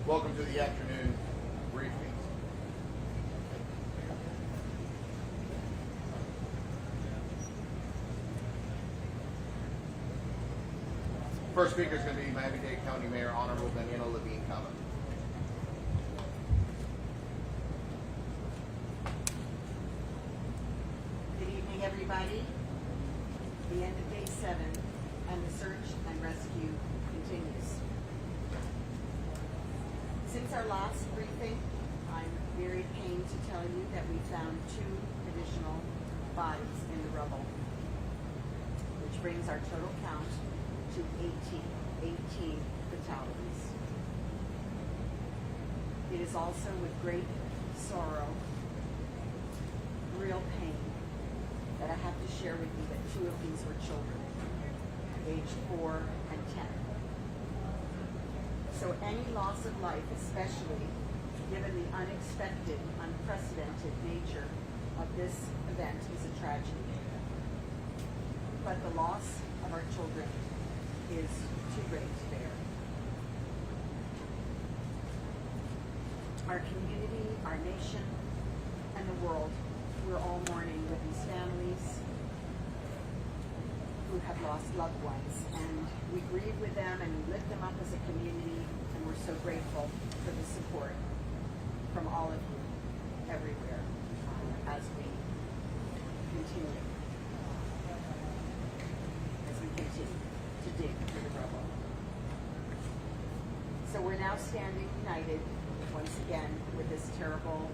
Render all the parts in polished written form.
Welcome to the afternoon briefing. First speaker is going to be Miami-Dade County Mayor Honorable Daniela Levine Cava. Good evening, everybody. The end of day 7 and the search and rescue continues. Since our last briefing, I'm very pained to tell you that we found 2 additional bodies in the rubble, which brings our total count to 18 fatalities. It is also with great sorrow, real pain, that I have to share with you that 2 of these were children, aged 4 and 10. So any loss of life, especially given the unexpected, unprecedented nature of this event, is a tragedy. But the loss of our children is too great to bear. Our community, our nation, and the world, we're all mourning with these families who have lost loved ones, and we grieve with them and we lift them up as a community, and we're so grateful for the support from all of you everywhere as we continue to dig through the rubble. So we're now standing united once again with this terrible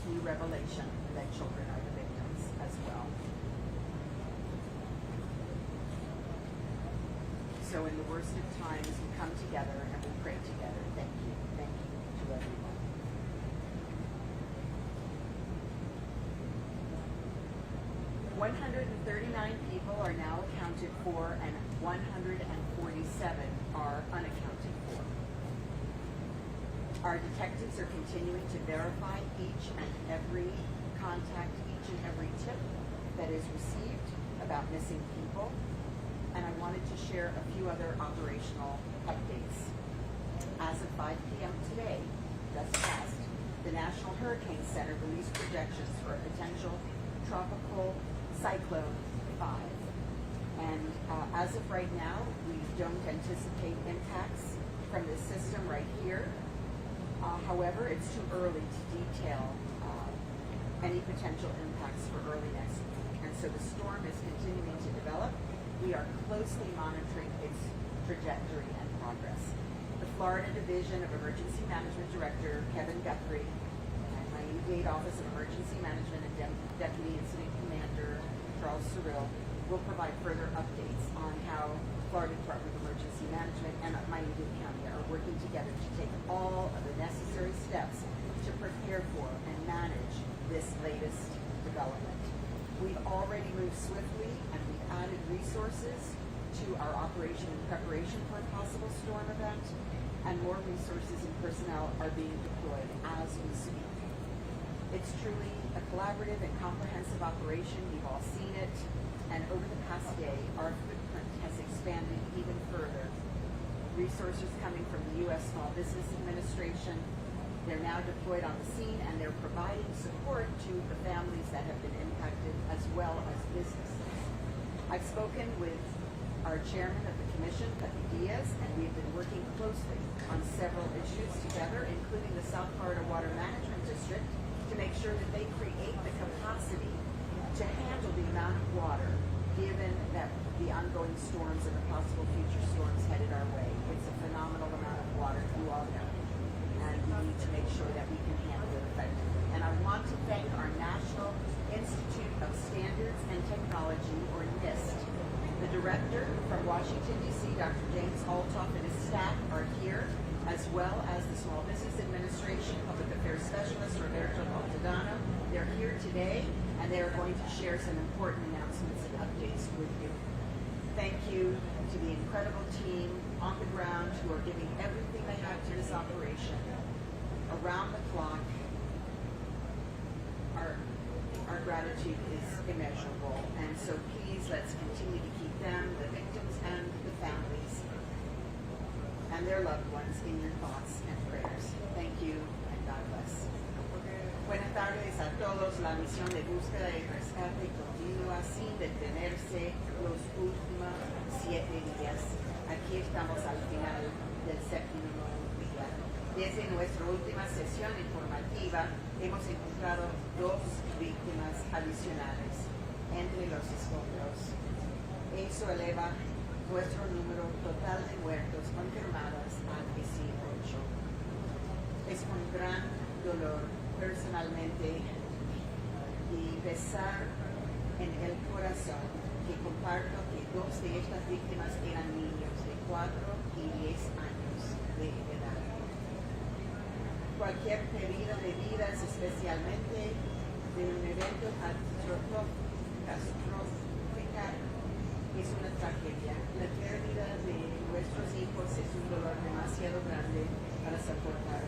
new revelation that children are the victims as well. So in the worst of times, we come together and we pray together. Thank you to everyone. $139 people are now accounted for, and 147 are unaccounted for. Our detectives are continuing to verify each and every contact, each and every tip that is received about missing people. And I wanted to share a few other operational updates. As of 5 p.m. today, just passed, the National Hurricane Center released projections for a potential tropical cyclone 5. And as of right now, we don't anticipate impacts from this system right here. However, it's too early to detail any potential impacts for early next week. And so the storm is continuing to develop. We are closely monitoring its trajectory and progress. The Florida Division of Emergency Management Director Kevin Guthrie and Miami-Dade Office of Emergency Management and Deputy Incident Commander Charles Cyril will provide further updates on how Florida Department of Emergency Management and Miami-Dade County are working together to take all of the necessary steps to prepare for and manage this latest development. We've already moved swiftly and we've added resources to our operation in preparation for a possible storm event, and more resources and personnel are being deployed as we speak. It's truly a collaborative and comprehensive operation. You've all seen it, and over the past day, our footprint has expanded even further. Resources coming from the U.S. Small Business Administration. They're now deployed on the scene, and they're providing support to the families that have been impacted as well as businesses. I've spoken with our chairman of the commission, Pepe Diaz, and we've been working closely on several issues together, including the South Florida Water Management District, to make sure that they create the capacity to handle the amount of water given that the ongoing storms and the possible future storms headed our way. It's a phenomenal amount of water, you all know, and we need to make sure that we can handle it effectively. And I want to thank our National Institute of Standards and Technology, or NIST. The director from Washington, D.C., Dr. James Altoff, and his staff are here, as well as the Small Business Administration Public Affairs Specialist, Roberto Altadano. They're here today, and they are going to share some important announcements and updates with you. Thank you to the incredible team on the ground who are giving everything they have to this operation around the clock. Our gratitude is immeasurable, and so please let's continue to keep them, the victims, and the families and their loved ones in your thoughts and prayers. recordarles a todos la misión de búsqueda y rescate continua sin detenerse los últimos 7 días. Aquí estamos al final del 7º día. Desde nuestra última sesión informativa hemos encontrado 2 víctimas adicionales entre los escombros. Eso eleva nuestro número total de muertos confirmadas a 18. Es con gran dolor personalmente y pesar en el corazón que comparto que 2 de estas víctimas eran niños de 4 y 10 años de edad. Cualquier pérdida de vidas, especialmente de un evento catastrófico, es una tragedia. La pérdida de nuestros hijos es un dolor demasiado grande para soportar.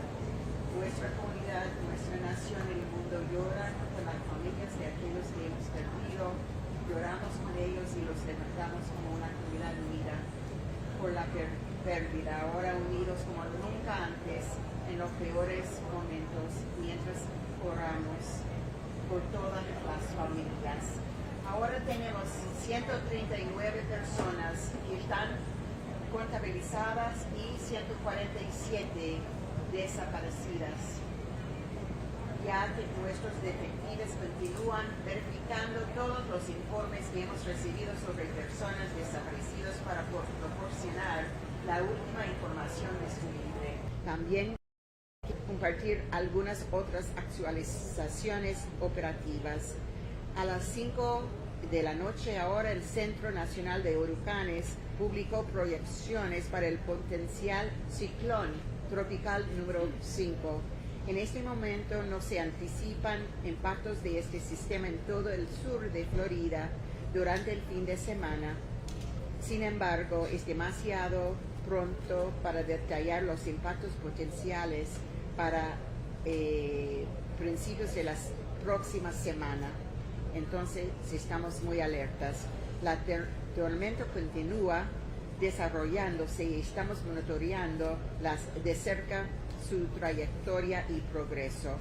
Nuestra comunidad, nuestra nación y el mundo lloran con las familias de aquellos que hemos perdido. Lloramos con ellos y los levantamos como una comunidad unida por la pérdida, ahora unidos como nunca antes en los peores momentos, mientras oramos por todas las familias. Ahora tenemos 139 personas que están contabilizadas y 147 desaparecidas, ya que nuestros detectives continúan verificando todos los informes que hemos recibido sobre personas desaparecidas para proporcionar la última información disponible. También compartir algunas otras actualizaciones operativas. A las 5 de la noche ahora el Centro Nacional de Huracanes publicó proyecciones para el potencial ciclón tropical número 5. En este momento no se anticipan impactos de este sistema en todo el sur de Florida durante el fin de semana. Sin embargo, es demasiado pronto para detallar los impactos potenciales para principios de la próxima semana. Entonces, estamos muy alertas. La tormenta continúa desarrollándose y estamos monitoreando de cerca su trayectoria y progreso.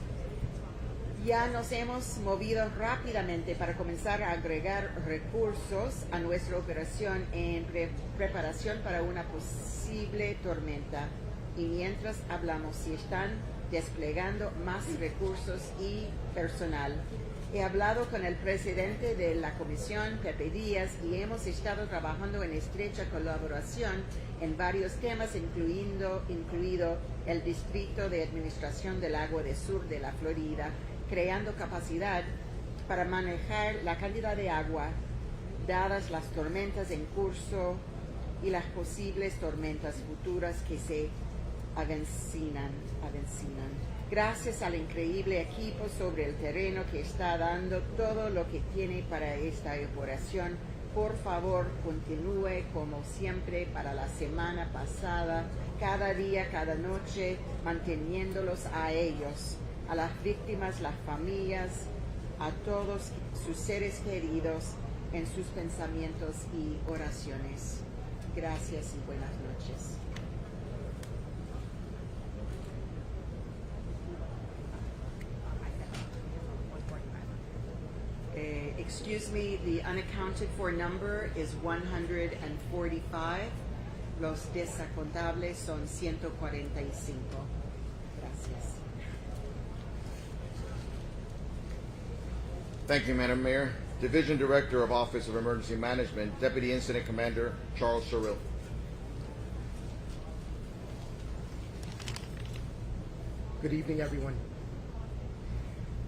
Ya nos hemos movido rápidamente para comenzar a agregar recursos a nuestra operación en preparación para una posible tormenta. Y mientras hablamos, se están desplegando más recursos y personal. He hablado con el presidente de la comisión, Pepe Díaz, y hemos estado trabajando en estrecha colaboración en varios temas, incluido el Distrito de Administración del Agua del Sur de la Florida, creando capacidad para manejar la cantidad de agua, dadas las tormentas en curso y las posibles tormentas futuras que se avecinan. Gracias al increíble equipo sobre el terreno que está dando todo lo que tiene para esta operación, por favor continúe como siempre para la semana pasada, cada día, cada noche, manteniéndolos a ellos, a las víctimas, las familias, a todos sus seres queridos en sus pensamientos y oraciones. Gracias y buenas noches. Excuse me, the unaccounted for number is 145. Los desacontables son 145. Gracias. Thank you, Madam Mayor. Division Director of Office of Emergency Management, Deputy Incident Commander Charles Sherrill. Good evening, everyone.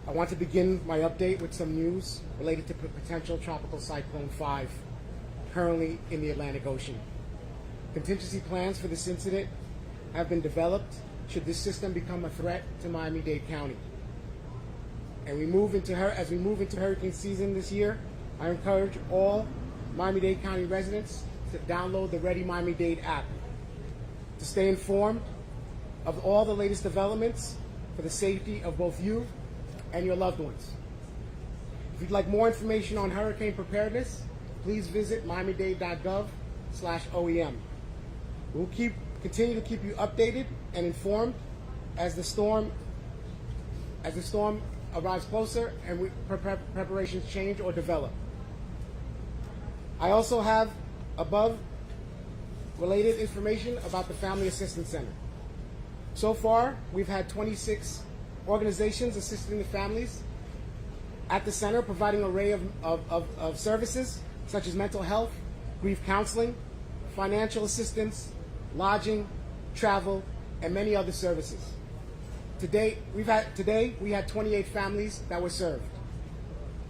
I want to begin my update with some news related to potential Tropical Cyclone 5, currently in the Atlantic Ocean. Contingency plans for this incident have been developed should this system become a threat to Miami-Dade County. And as we move into hurricane season this year, I encourage all Miami-Dade County residents to download the Ready Miami-Dade app to stay informed of all the latest developments for the safety of both you and your loved ones. If you'd like more information on hurricane preparedness, please visit miamidade.gov/OEM. We'll continue to keep you updated and informed as the storm arrives closer and preparations change or develop. I also have above related information about the Family Assistance Center. So far, we've had 26 organizations assisting the families at the center, providing an array of services such as mental health, grief counseling, financial assistance, lodging, travel, and many other services. Today, we had 28 families that were served.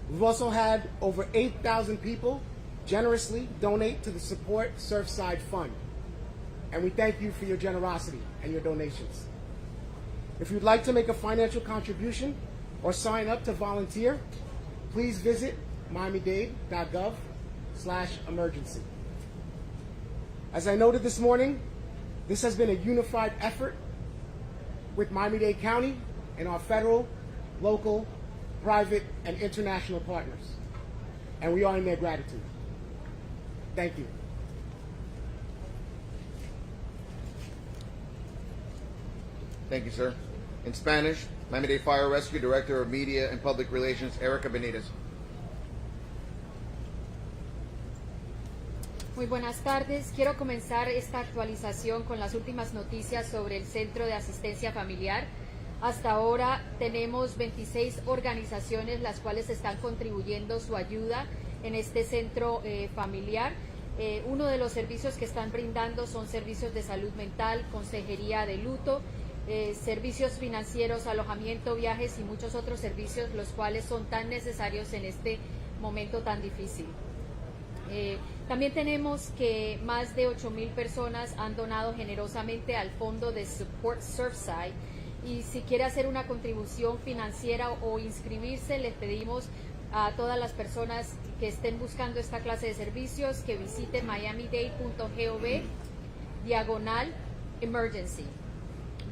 We've also had over 8,000 people generously donate to the Support Surfside Fund. And we thank you for your generosity and your donations. If you'd like to make a financial contribution or sign up to volunteer, please visit miamidade.gov/emergency. As I noted this morning, this has been a unified effort with Miami-Dade County and our federal, local, private, and international partners. And we are in their gratitude. Thank you. Thank you, sir. In Spanish, Miami-Dade Fire Rescue Director of Media and Public Relations, Erica Benitez. Muy buenas tardes. Quiero comenzar esta actualización con las últimas noticias sobre el Centro de Asistencia Familiar. Hasta ahora tenemos 26 organizaciones las cuales están contribuyendo su ayuda en este centro familiar. Uno de los servicios que están brindando son servicios de salud mental, consejería de luto, servicios financieros, alojamiento, viajes y muchos otros servicios, los cuales son tan necesarios en este momento tan difícil. También tenemos que más de 8,000 personas han donado generosamente al fondo de Support Surfside, y si quiere hacer una contribución financiera o inscribirse, les pedimos a todas las personas que estén buscando esta clase de servicios que visiten miamidade.gov/emergency.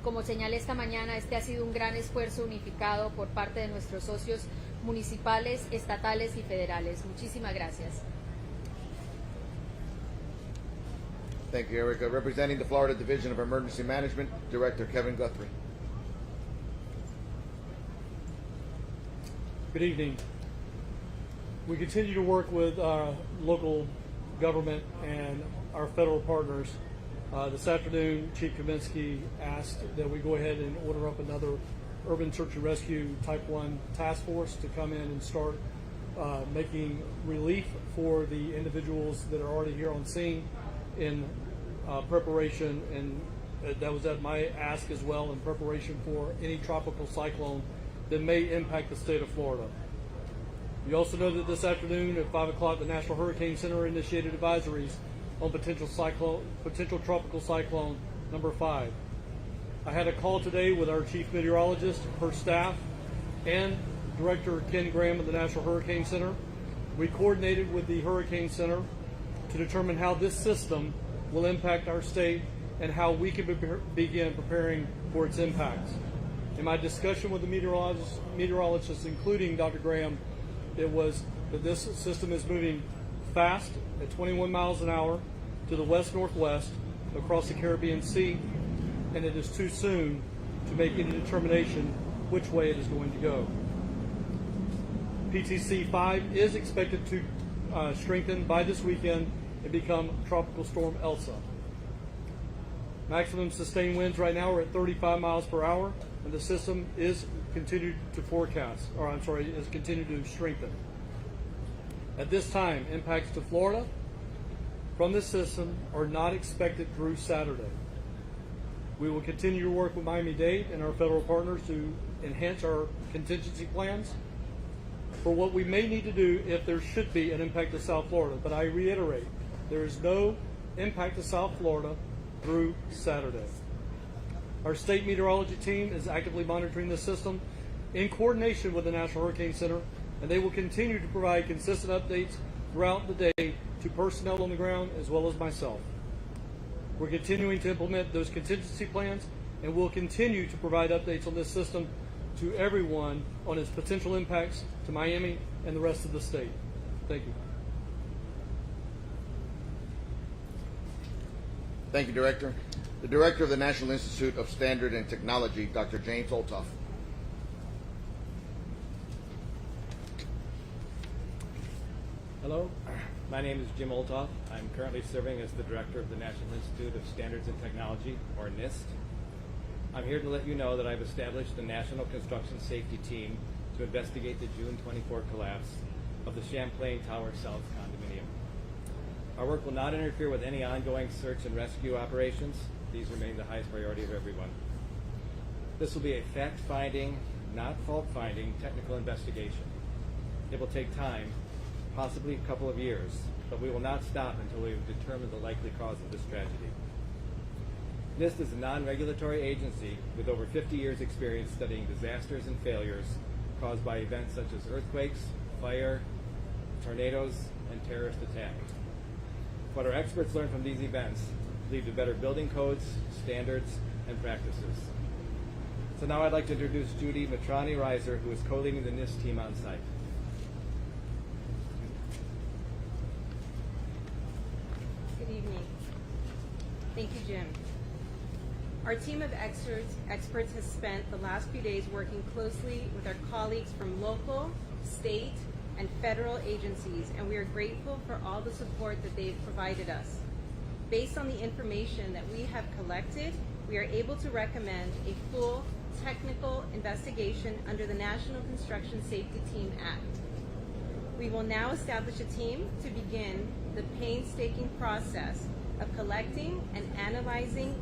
Como señalé esta mañana, este ha sido un gran esfuerzo unificado por parte de nuestros socios municipales, estatales y federales. Muchísimas gracias. Thank you, Erica. Representing the Florida Division of Emergency Management, Director Kevin Guthrie. Good evening. We continue to work with our local government and our federal partners. This afternoon, Chief Kaminsky asked that we go ahead and order up another Urban Search and Rescue Type 1 task force to come in and start making relief for the individuals that are already here on scene in preparation, and that was at my ask as well, in preparation for any tropical cyclone that may impact the state of Florida. You also know that this afternoon at 5 o'clock, the National Hurricane Center initiated advisories on potential tropical cyclone number 5. I had a call today with our chief meteorologist, her staff, and Director Ken Graham of the National Hurricane Center. We coordinated with the Hurricane Center to determine how this system will impact our state and how we can begin preparing for its impacts. In my discussion with the meteorologists, including Dr. Graham, it was that this system is moving fast at 21 miles an hour to the west-northwest across the Caribbean Sea, and it is too soon to make any determination which way it is going to go. PTC 5 is expected to strengthen by this weekend and become Tropical Storm Elsa. Maximum sustained winds right now are at 35 miles per hour, and the system is continued to strengthen. At this time, impacts to Florida from this system are not expected through Saturday. We will continue to work with Miami-Dade and our federal partners to enhance our contingency plans for what we may need to do if there should be an impact to South Florida. But I reiterate, there is no impact to South Florida through Saturday. Our state meteorology team is actively monitoring the system in coordination with the National Hurricane Center, and they will continue to provide consistent updates throughout the day to personnel on the ground as well as myself. We're continuing to implement those contingency plans, and we'll continue to provide updates on this system to everyone on its potential impacts to Miami and the rest of the state. Thank you. Thank you, Director. The Director of the National Institute of Standard and Technology, Dr. James Olthoff. Hello, my name is Jim Olthoff. I'm currently serving as the director of the National Institute of Standards and Technology, or NIST. I'm here to let you know that I've established a National Construction Safety Team to investigate the June 24 collapse of the Champlain Tower South condominium. Our work will not interfere with any ongoing search and rescue operations. These remain the highest priority of everyone. This will be a fact-finding, not fault-finding, technical investigation. It will take time, possibly a couple of years, but we will not stop until we have determined the likely cause of this tragedy. NIST is a non-regulatory agency with over 50 years' experience studying disasters and failures caused by events such as earthquakes, fire, tornadoes, and terrorist attacks. What our experts learn from these events lead to better building codes, standards, and practices. So now I'd like to introduce Judy Matrani-Reiser, who is co-leading the NIST team on site. Good evening. Thank you, Jim. Our team of experts has spent the last few days working closely with our colleagues from local, state, and federal agencies, and we are grateful for all the support that they've provided us. Based on the information that we have collected, we are able to recommend a full technical investigation under the National Construction Safety Team Act. We will now establish a team to begin the painstaking process of collecting and analyzing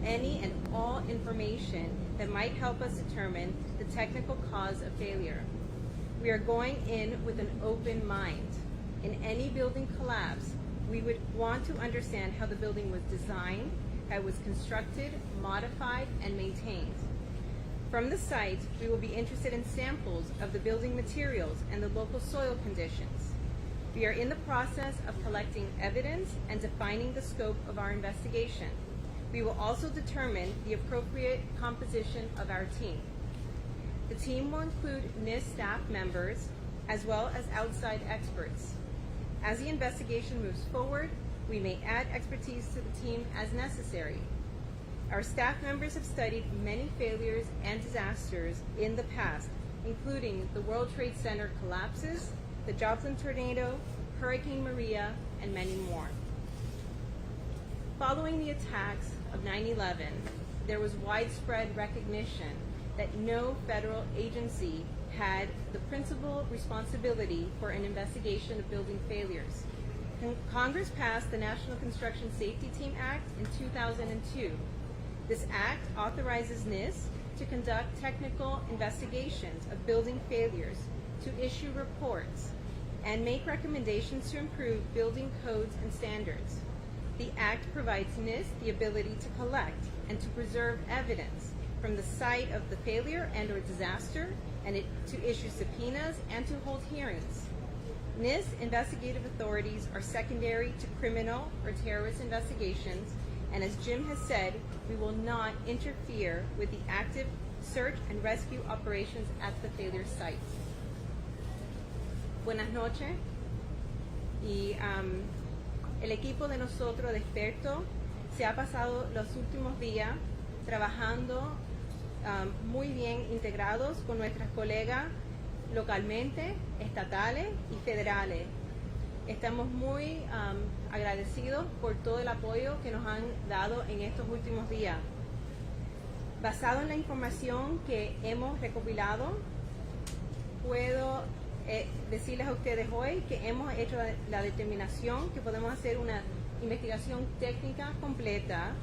any and all information that might help us determine the technical cause of failure. We are going in with an open mind. In any building collapse, we would want to understand how the building was designed, how it was constructed, modified, and maintained. From the site, we will be interested in samples of the building materials and the local soil conditions. We are in the process of collecting evidence and defining the scope of our investigation. We will also determine the appropriate composition of our team. The team will include NIST staff members as well as outside experts. As the investigation moves forward, we may add expertise to the team as necessary. Our staff members have studied many failures and disasters in the past, including the World Trade Center collapses, the Joplin tornado, Hurricane Maria, and many more. Following the attacks of 9/11, there was widespread recognition that no federal agency had the principal responsibility for an investigation of building failures. Congress passed the National Construction Safety Team Act in 2002. This act authorizes NIST to conduct technical investigations of building failures, to issue reports, and make recommendations to improve building codes and standards. The act provides NIST the ability to collect and to preserve evidence from the site of the failure and or disaster, and to issue subpoenas and to hold hearings. NIST investigative authorities are secondary to criminal or terrorist investigations, and as Jim has said, we will not interfere with the active search and rescue operations at the failure site. Buenas noches. Y el equipo de nosotros de expertos se ha pasado los últimos días trabajando muy bien integrados con nuestras colegas localmente, estatales y federales. Estamos muy agradecidos por todo el apoyo que nos han dado en estos últimos días. Basado en la información que hemos recopilado, puedo decirles a ustedes hoy que hemos hecho la determinación que podemos hacer una investigación técnica completa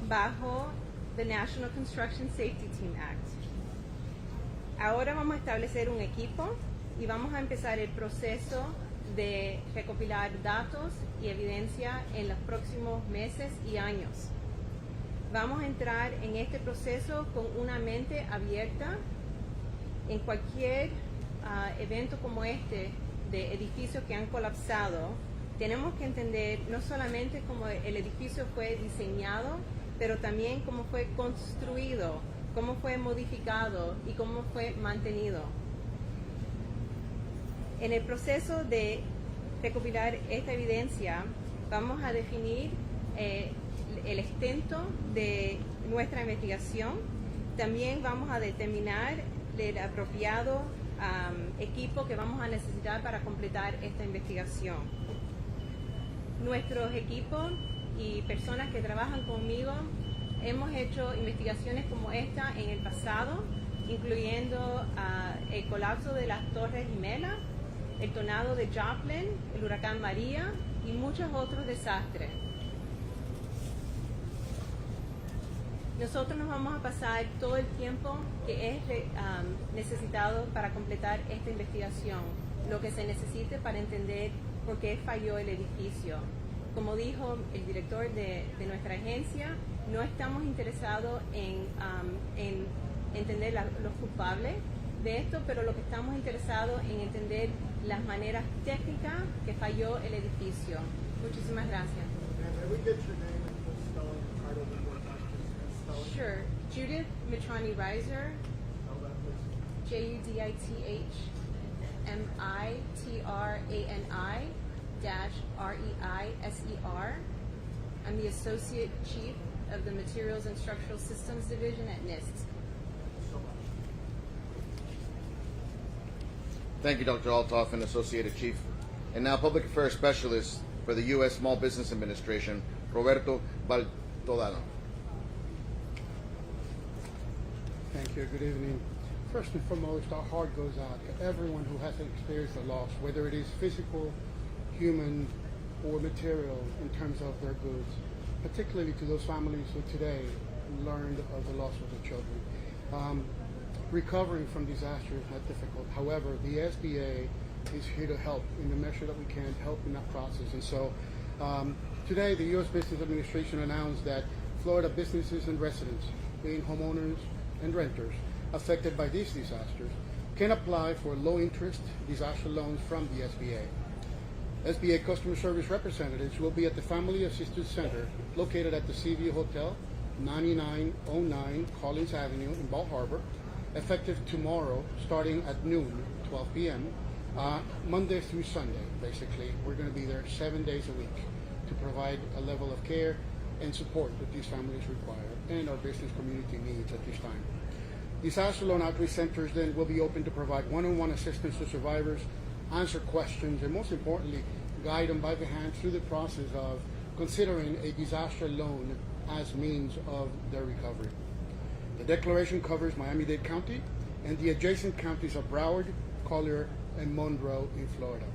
bajo the National Construction Safety Team Act. Ahora vamos a establecer un equipo y vamos a empezar el proceso de recopilar datos y evidencia en los próximos meses y años. Vamos a entrar en este proceso con una mente abierta. En cualquier evento como este de edificios que han colapsado, tenemos que entender no solamente cómo el edificio fue diseñado, pero también cómo fue construido, cómo fue modificado y cómo fue mantenido. En el proceso de recopilar esta evidencia, vamos a definir el extenso de nuestra investigación. También vamos a determinar el apropiado equipo que vamos a necesitar para completar esta investigación. Nuestros equipos y personas que trabajan conmigo hemos hecho investigaciones como esta en el pasado, incluyendo el colapso de las Torres Gemelas, el tornado de Joplin, el huracán María y muchos otros desastres. Nosotros nos vamos a pasar todo el tiempo que es necesitado para completar esta investigación, lo que se necesite para entender por qué falló el edificio. Como dijo el director de nuestra agencia, no estamos interesados en entender los culpables de esto, pero lo que estamos interesados en entender las maneras técnicas que falló el edificio. Muchísimas gracias. Can we get your name and the spelling title one more time? Just spell it. Sure. Judith Mitrani Reiser, Spell that, please. JUDITHMITRANI-REISER. I'm the Associate Chief of the Materials and Structural Systems Division at NIST. So much. Thank you, Dr. Altoff and Associated Chief. And now Public Affairs Specialist for the U.S. Small Business Administration, Roberto Baltodano. Thank you. Good evening. First and foremost, our heart goes out to everyone who has experienced a loss, whether it is physical, human, or material in terms of their goods, particularly to those families who today learned of the loss of their children. Recovering from disaster is not difficult. However, the SBA is here to help in the measure that we can, help in that process. And so today, the U.S. Business Administration announced that Florida businesses and residents, being homeowners and renters affected by these disasters, can apply for low-interest disaster loans from the SBA. SBA customer service representatives will be at the Family Assistance Center located at the Seaview Hotel, 9909 Collins Avenue in Bal Harbour, effective tomorrow starting at noon, 12 p.m., Monday through Sunday, basically. We're going to be there 7 days a week to provide a level of care and support that these families require and our business community needs at this time. Disaster loan outreach centers then will be open to provide one-on-one assistance to survivors, answer questions, and most importantly, guide them by the hand through the process of considering a disaster loan as means of their recovery. The declaration covers Miami-Dade County and the adjacent counties of Broward, Collier, and Monroe in Florida.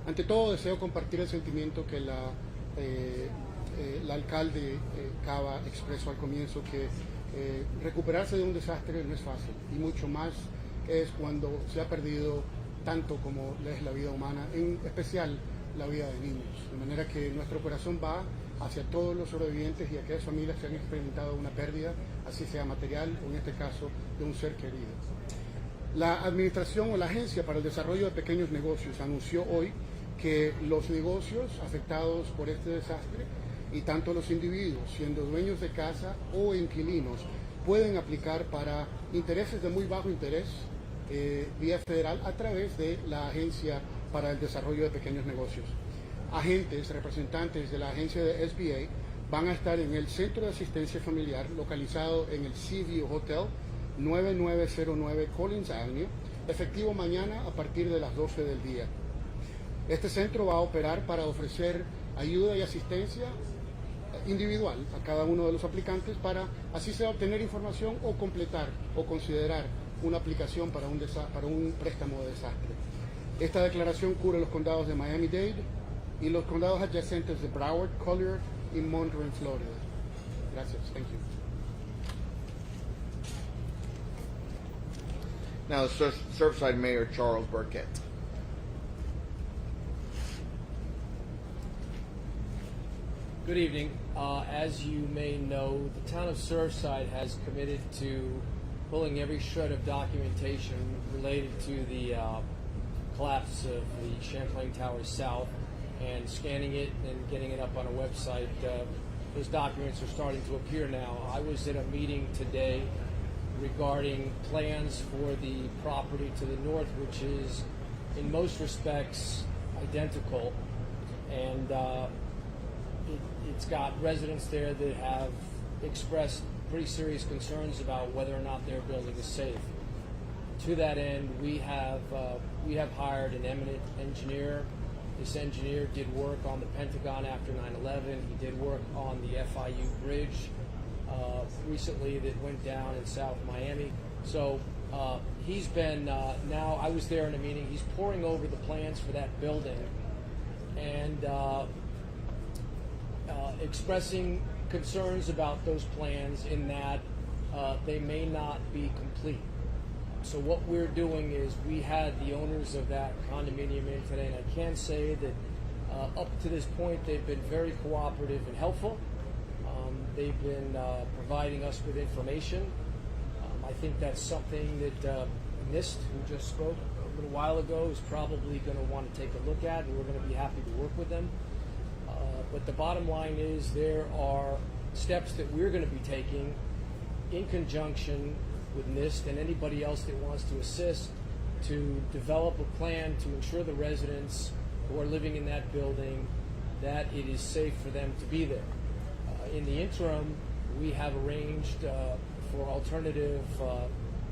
Ante todo, deseo compartir el sentimiento que la alcalde Cava expresó al comienzo, que recuperarse de un desastre no es fácil, y mucho más es cuando se ha perdido tanto como es la vida humana, en especial la vida de niños. De manera que nuestro corazón va hacia todos los sobrevivientes y aquellas familias que han experimentado una pérdida, así sea material o en este caso de un ser querido. La Administración o la Agencia para el Desarrollo de Pequeños Negocios anunció hoy que los negocios afectados por este desastre y tanto los individuos, siendo dueños de casa o inquilinos, pueden aplicar para intereses de muy bajo interés vía federal a través de la Agencia para el Desarrollo de Pequeños Negocios. Agentes, representantes de la agencia de SBA van a estar en el Centro de Asistencia Familiar localizado en el Seaview Hotel, 9909 Collins Avenue, efectivo mañana a partir de las 12 del día. Este centro va a operar para ofrecer ayuda y asistencia individual a cada uno de los aplicantes para así sea obtener información o completar o considerar una aplicación para un préstamo de desastre. Esta declaración cubre los condados de Miami-Dade y los condados adyacentes de Broward, Collier y Monroe en Florida. Gracias. Thank you. Now, the Surfside Mayor, Charles Burkett. Good evening. As you may know, the town of Surfside has committed to pulling every shred of documentation related to the collapse of the Champlain Towers South and scanning it and getting it up on a website. Those documents are starting to appear now. I was at a meeting today regarding plans for the property to the north, which is in most respects identical, and it's got residents there that have expressed pretty serious concerns about whether or not their building is safe. to that end, we have hired an eminent engineer. This engineer did work on the Pentagon after 9/11. He did work on the FIU bridge recently that went down in South Miami. So he's been, now I was there in a meeting, he's poring over the plans for that building and expressing concerns about those plans in that they may not be complete. So what we're doing is we had the owners of that condominium in today, and I can say that up to this point they've been very cooperative and helpful. They've been providing us with information. I think that's something that NIST, who just spoke a little while ago, is probably going to want to take a look at, and we're going to be happy to work with them. But the bottom line is there are steps that we're going to be taking in conjunction with NIST and anybody else that wants to assist to develop a plan to ensure the residents who are living in that building that it is safe for them to be there. In the interim, we have arranged for alternative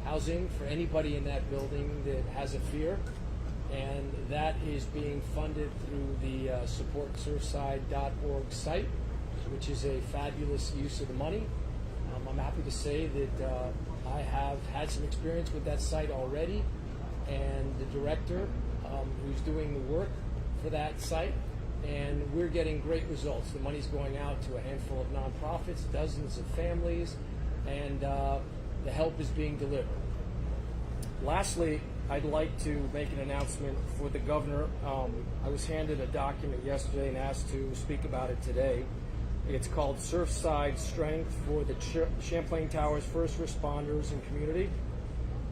housing for anybody in that building that has a fear, and that is being funded through the supportsurfside.org site, which is a fabulous use of the money. I'm happy to say that I have had some experience with that site already, and the director who's doing the work for that site, and we're getting great results. The money's going out to a handful of nonprofits, dozens of families, and the help is being delivered. Lastly, I'd like to make an announcement for the governor. I was handed a document yesterday and asked to speak about it today. It's called Surfside Strength for the Champlain Towers First Responders and Community.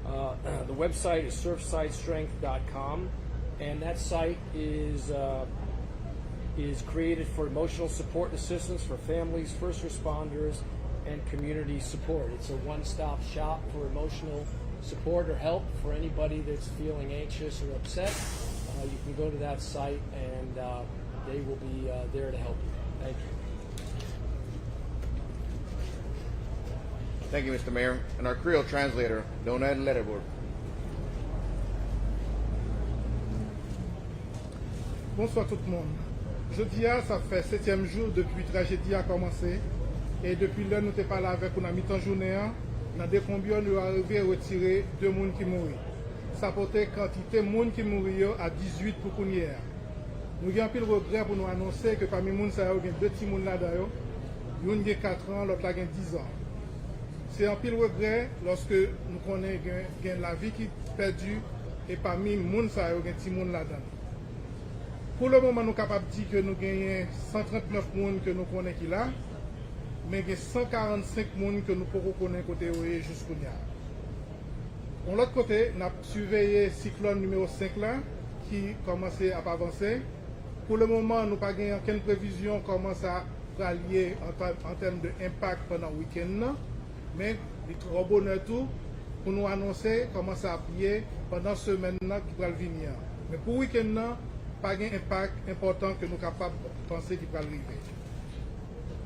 The website is surfsidestrength.com, and that site is created for emotional support and assistance for families, first responders, and community support. It's a one-stop shop for emotional support or help for anybody that's feeling anxious or upset. You can go to that site, and they will be there to help you. Thank you. Thank you, Mr. Mayor. And our Creole translator, Donald Letterbourg. Bonsoir tout le monde. Jeudi, ça fait 7e jour depuis la tragédie a commencé. Et depuis là, nous n'avons pas là avec une mi-temps journée. Dans des combien nous arrivons à retirer 2 personnes qui mourent. Ça porte quantité de personnes qui mourent à 18 pour qu'on hier. Nous avons un peu de regret pour nous annoncer que parmi les gens, il y a 2 petits gens là-dedans. L'un a 4 ans, l'autre a 10 ans. C'est un pile regret lorsque nous connaissons la vie qui est perdue et parmi les gens, il y a des petits gens là-dedans. Pour le moment, nous sommes capables de dire que nous avons 139 personnes que nous connaissons qui là, mais il y a 145 personnes que nous pouvons connaître côté jusqu'au nia. De l'autre côté, nous avons surveillé le cyclone numéro 5 là, qui commence à avancer. Pour le moment, nous n'avons pas aucune prévision comment ça va lier en termes d'impact pendant le week-end. Mais il est trop bonheur tout pour nous annoncer comment ça va plier pendant ce semaine qui va venir. Mais pour le week-end, pas d'impact important que nous sommes capables de penser qu'il va arriver.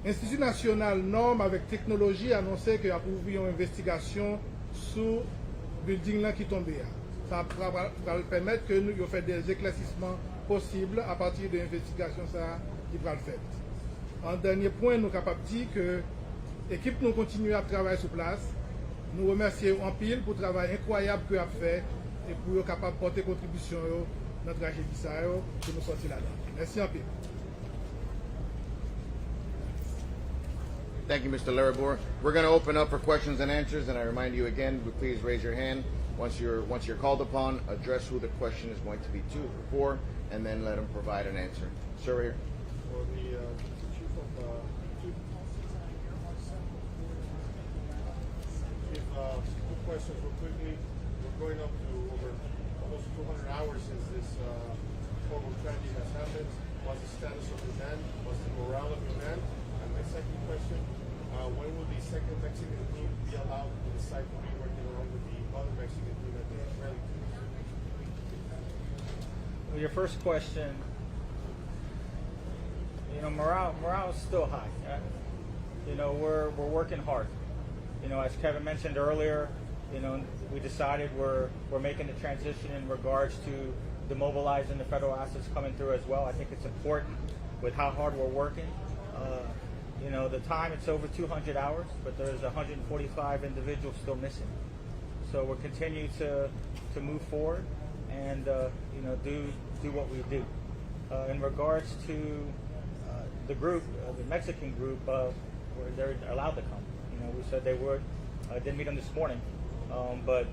L'Institut national norme avec technologie a annoncé qu'il y a ouvert une investigation sur le building là qui est tombé. Ça va permettre que nous fassions des éclaircissements possibles à partir de l'investigation qui va le faire. En dernier point, nous sommes capables de dire que l'équipe nous continue à travailler sur place. Nous remercions en pile pour le travail incroyable qu'elle a fait et pour être capable de porter contribution à notre tragédie pour nous sortir là-dedans. Merci en pile. Thank you, Mr. Larabor. We're going to open up for questions and answers, and I remind you again, please raise your hand. Once you're called upon, address who the question is going to be to or for, and then let them provide an answer. Sir, right here. For the chief of two questions real quickly. We're going up to over almost 200 hours since this horrible tragedy has happened. What's the status of the man? What's the morale of the man? And my second question, when will the second Mexican team be allowed to the site to be working along with the other Mexican team at the Israeli team? Well, your first question, morale is still high. We're working hard. As Kevin mentioned earlier, we decided we're making the transition in regards to demobilizing the federal assets coming through as well. I think it's important with how hard we're working. The time, it's over 200 hours, but there's 145 individuals still missing. So we'll continue to move forward and do what we do. In regards to the group, the Mexican group, where they're allowed to come. We said they would. I didn't meet them this morning, but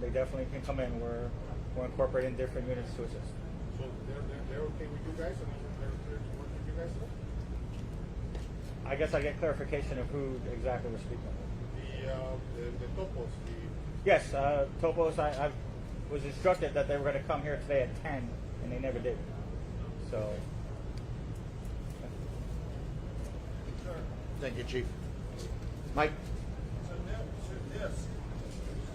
they definitely can come in. We're incorporating different units to assist. So they're okay with you guys? I mean, they're working with you guys now? I guess I get clarification of who exactly we're speaking with. The topos. Yes, Topos. I was instructed that they were going to come here today at 10, and they never did. So. Thank you, Chief. Mike? So this,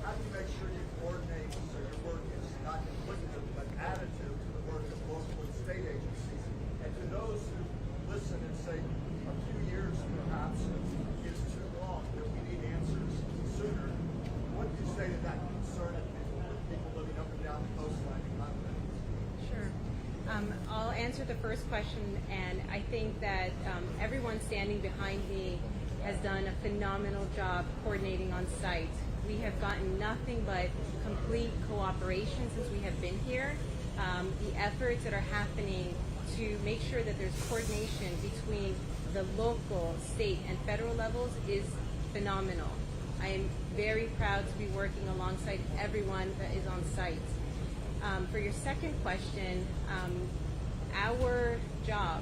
how do you make sure you coordinate so your work is not duplicative but additive to the work of local and state agencies? And to those who listen and say a few years perhaps is too long, that we need answers sooner, what do you say to that concern of people living up and down the coastline in continents? Sure. I'll answer the first question, and I think that everyone standing behind me has done a phenomenal job coordinating on site. We have gotten nothing but complete cooperation since we have been here. The efforts that are happening to make sure that there's coordination between the local, state, and federal levels is phenomenal. I am very proud to be working alongside everyone that is on site. For your second question, our job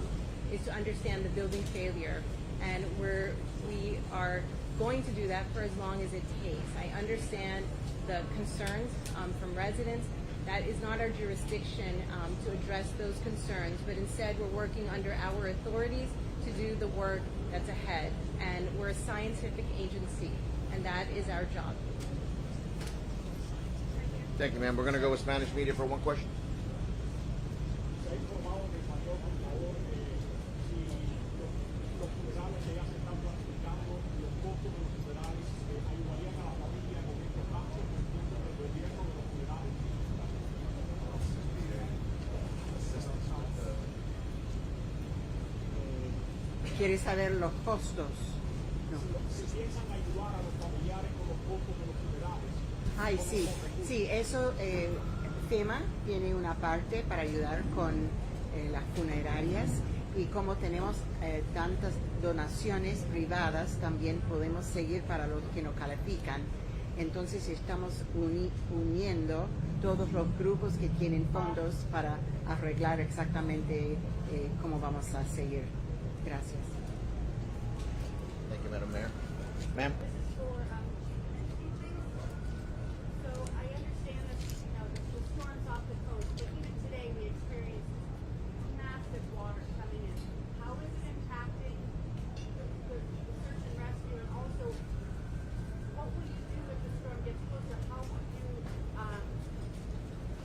is to understand the building failure, and we are going to do that for as long as it takes. I understand the concerns from residents. That is not our jurisdiction to address those concerns, but instead we're working under our authorities to do the work that's ahead. And we're a scientific agency, and that is our job. Thank you, ma'am. We're going to go with Spanish media for one question. ¿Quieres saber los costos? No. Ay, sí, sí, eso, FEMA tiene una parte para ayudar con las funerarias, y como tenemos tantas donaciones privadas, también podemos seguir para los que no califican. Entonces estamos uniendo todos los grupos que tienen fondos para arreglar exactamente cómo vamos a seguir. Gracias. Thank you, Madam Mayor. Ma'am? So I understand that, the storms off the coast, but even today we experienced massive water coming in. How is it impacting the search and rescue, and also what will you do if the storm gets closer? How would you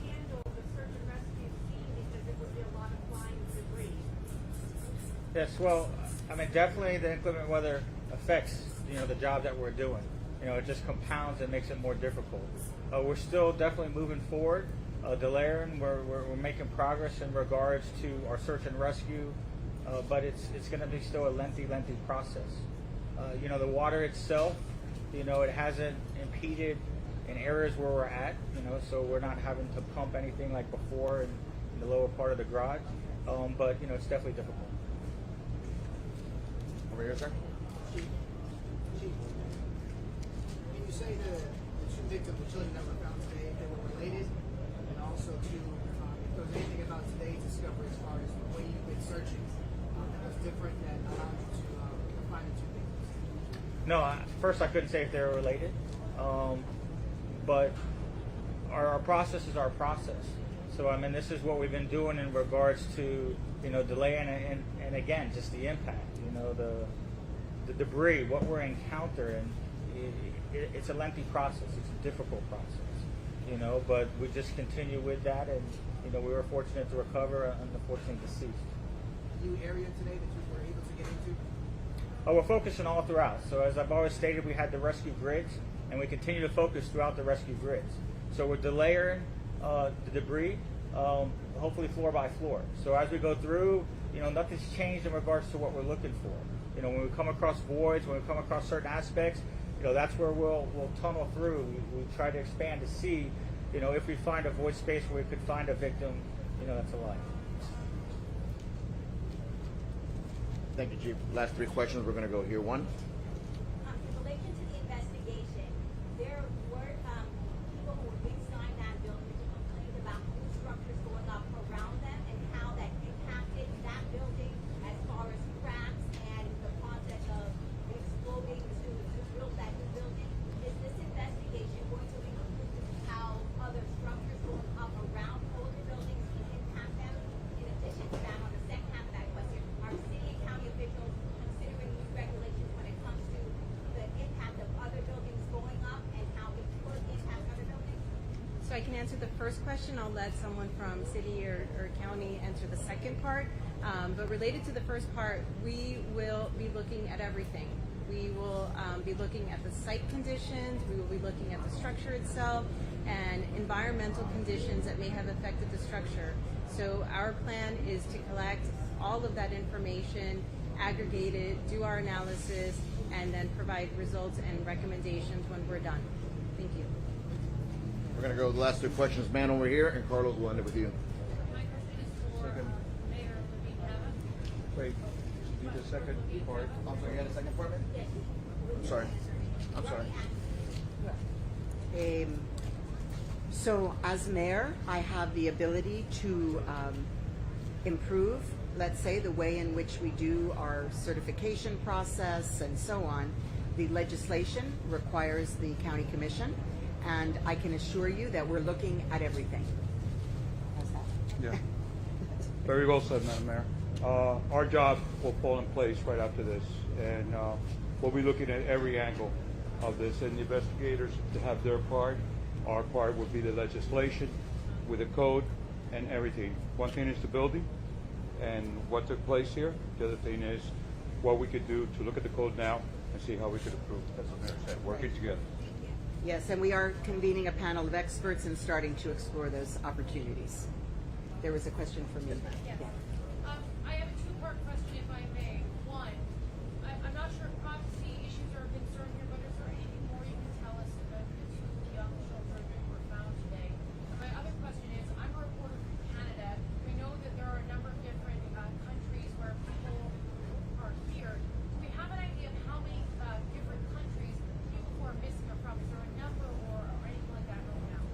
handle the search and rescue scene, because it would be a lot of flying debris? Yes, well, I mean, definitely the inclement weather affects, the job that we're doing. It just compounds and makes it more difficult. We're still definitely moving forward. Delaying, we're making progress in regards to our search and rescue, but it's going to be still a lengthy process. The water itself, it hasn't impeded in areas where we're at, so we're not having to pump anything like before in the lower part of the garage, but it's definitely difficult. Over here, sir. Chief, can you say the two victims, the children that were found today, they were related? And also, if there's anything about today's discovery as far as the way you've been searching that was different that allowed you to find the two victims? No, first I couldn't say if they were related, but our process is our process. So I mean, this is what we've been doing in regards to delaying and again just the impact. The debris, what we're encountering, it's a lengthy process. It's a difficult process, but we just continue with that, and we were fortunate to recover and unfortunately deceased. New area today that you were able to get into? We're focusing all throughout. So as I've always stated, we had the rescue grids, and we continue to focus throughout the rescue grids. So we're delayering the debris, hopefully floor by floor. So as we go through, nothing's changed in regards to what we're looking for. When we come across voids, when we come across certain aspects, that's where we'll tunnel through. We try to expand to see, if we find a void space where we could find a victim, that's alive. Thank you, Chief. Last three questions. We're going to go here. One. In relation to the investigation, there were people who were inside that building who complained about new structures going up around them and how that impacted that building as far as cracks and the process of exploding to build that new building. Is this investigation going to include how other structures going up around older buildings can impact them? In addition to that, on the second half of that question, are city and county officials considering new regulations when it comes to the impact of other buildings going up and how it could impact other buildings? So I can answer the first question. I'll let someone from city or county answer the second part. But related to the first part, we will be looking at everything. We will be looking at the site conditions, we will be looking at the structure itself, and environmental conditions that may have affected the structure. So our plan is to collect all of that information, aggregate it, do our analysis, and then provide results and recommendations when we're done. Thank you. We're going to go with the last two questions. Man over here, and Carlos will end it with you. My question is for Mayor Levine-Cava. Wait, do the second part. I'm sorry, you had a second part, man? I'm sorry. So as mayor, I have the ability to improve, let's say, the way in which we do our certification process and so on. The legislation requires the county commission, and I can assure you that we're looking at everything. How's that? Yeah. Very well said, Madam Mayor. Our job will fall in place right after this, and we'll be looking at every angle of this, and the investigators to have their part. Our part would be the legislation with the code and everything. One thing is the building and what took place here. The other thing is what we could do to look at the code now and see how we could improve. That's what Mayor said, working together. Yes, and we are convening a panel of experts and starting to explore those opportunities. There was a question for me. Yes. I have a two-part question, if I may. One, I'm not sure if privacy issues are a concern here, but is there anything more you can tell us about the two young children that were found today? And my other question is, I'm a reporter from Canada. We know that there are a number of different countries where people are here. Do we have an idea of how many different countries people who are missing are from? Is there a number or anything like that going on?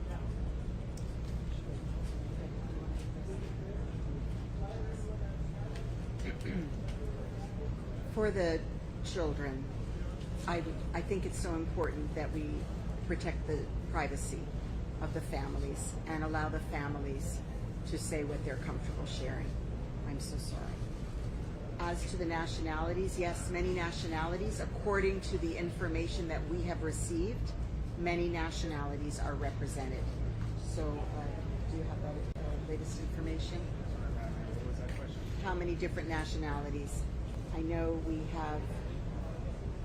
For the children, I think it's so important that we protect the privacy of the families and allow the families to say what they're comfortable sharing. I'm so sorry. As to the nationalities, yes, many nationalities, according to the information that we have received, many nationalities are represented. So, do you have that latest information? How many different nationalities? I know we have.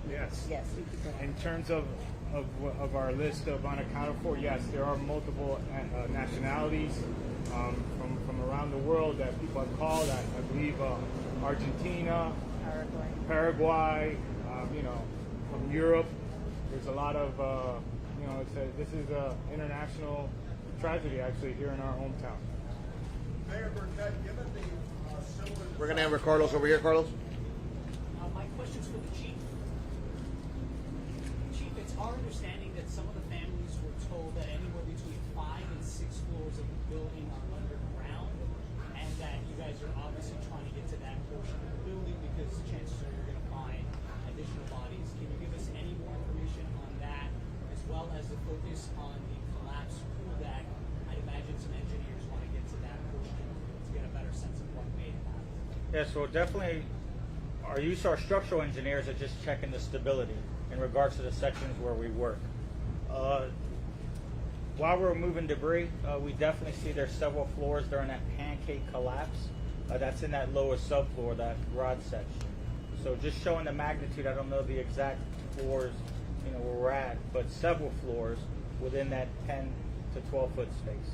Yes. Yes. We could go ahead. In terms of our list of unaccounted for, yes, there are multiple nationalities from around the world that people have called. I believe Argentina, Paraguay, from Europe. There's a lot of, this is an international tragedy actually here in our hometown. Mayor Burkett, given the similar... We're going to have Carlos over here. Carlos? My question's for the chief. Chief, it's our understanding that some of the families were told that anywhere between 5 and 6 floors of the building are underground, and that you guys are obviously trying to get to that portion of the building because chances are you're going to find additional bodies. Can you give us any more information on that, as well as the focus on the collapsed pool deck? I'd imagine some engineers want to get to that portion to get a better sense of what may have happened. Yeah, so definitely our structural engineers are just checking the stability in regards to the sections where we work. While we're moving debris, we definitely see there's several floors during that pancake collapse. That's in that lowest subfloor, that garage section. So just showing the magnitude, I don't know the exact floors where we're at, but several floors within that 10 to 12 foot space.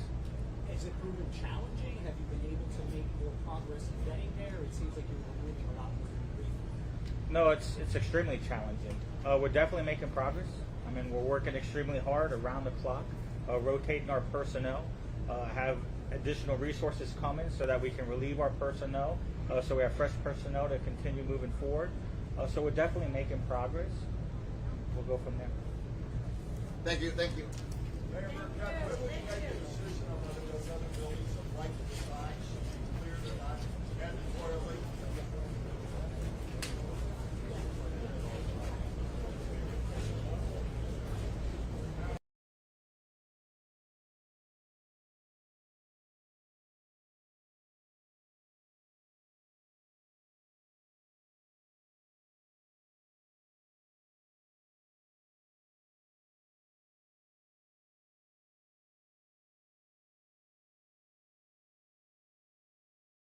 Has it proven challenging? Have you been able to make more progress in getting there? It seems like you're moving a lot more than you briefed. No, it's extremely challenging. We're definitely making progress. I mean, we're working extremely hard around the clock, rotating our personnel, have additional resources coming so that we can relieve our personnel, so we have fresh personnel to continue moving forward. So we're definitely making progress. We'll go from there. Thank you. Thank you. Mayor, we're not quickly make a decision on whether those other buildings are like the design should be cleared or not.